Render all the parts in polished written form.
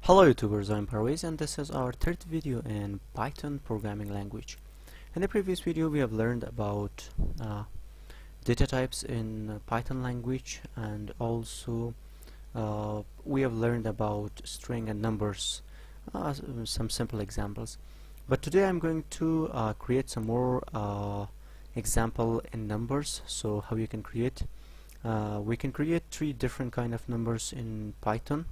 Hello YouTubers, I'm Parvez and this is our third video in Python programming language. In the previous video we have learned about data types in Python language, and also we have learned about string and numbers, some simple examples. But today I'm going to create some more example in numbers. So how you can create, we can create three different kind of numbers in Python.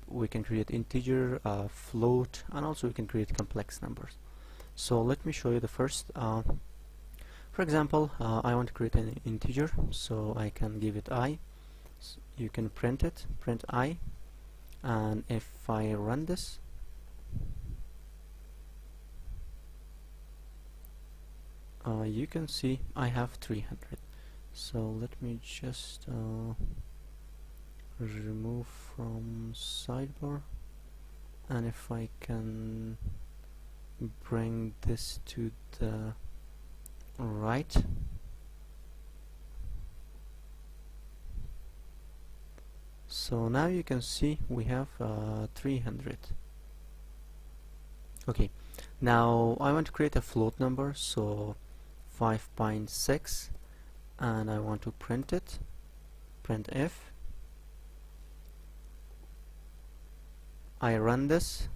We can create integer, float, and also we can create complex numbers. So let me show you the first. For example, I want to create an integer, so I can give it I. You can print it, print I, and if I run this, you can see I have 300. So let me just remove from sidebar, and if I can bring this to the right, so now you can see we have 300. Okay, now I want to create a float number, so 5.6, and I want to print it, print if. I run this,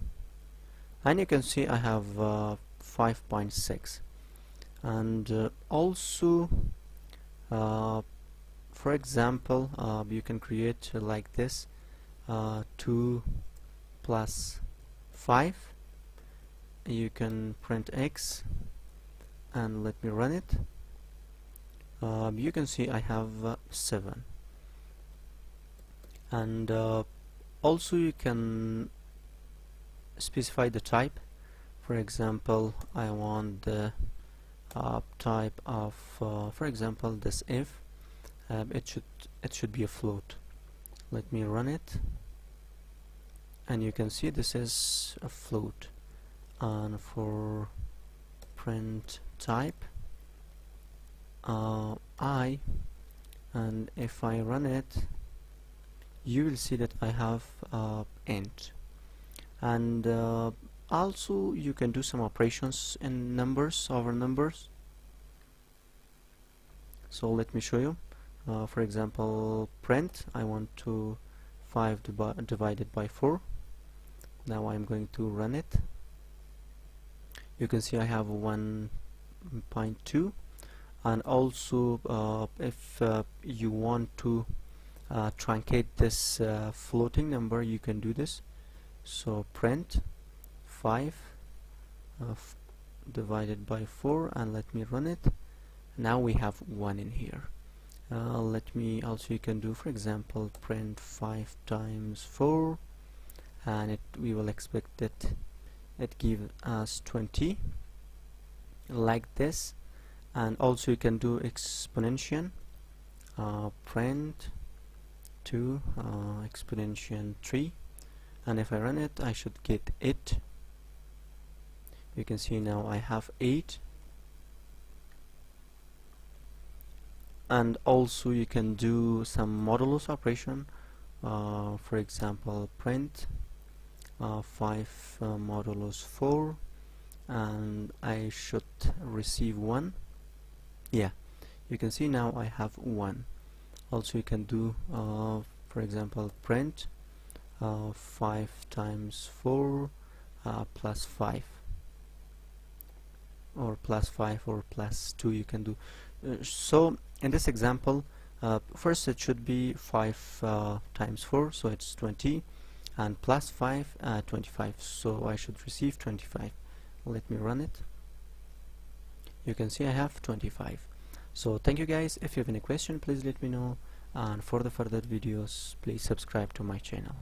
and you can see I have 5.6, and also for example, you can create like this, 2 plus 5. You can print x, and let me run it. You can see I have 7, and also you can specify the type. For example, I want the type of for example this if, it should be a float. Let me run it, and you can see this is a float. And for print type, I, and if I run it, you will see that I have int. And also you can do some operations in numbers over numbers. So let me show you. For example, print, I want to 5 divided by 4. Now I'm going to run it. You can see I have 1.2. and also if you want to truncate this floating number, you can do this. So print 5 divided by 4, and let me run it. Now we have 1 in here. Let me also, you can do, for example, print 5 times 4, and we will expect that it give us 20, like this. And also you can do exponential, print 2 exponential 3, and if I run it, I should get 8. You can see now I have 8. And also you can do some modulus operation. For example, print 5 modulus 4, and I should receive 1. Yeah, you can see now I have 1. Also you can do for example, print 5 times 4 plus 5, or plus 5 or plus 2 you can do. So in this example, first it should be 5 times 4, so it's 20, and plus 5, 25, so I should receive 25. Let me run it. You can see I have 25. So thank you guys. If you have any question, please let me know, and for the further videos, please subscribe to my channel.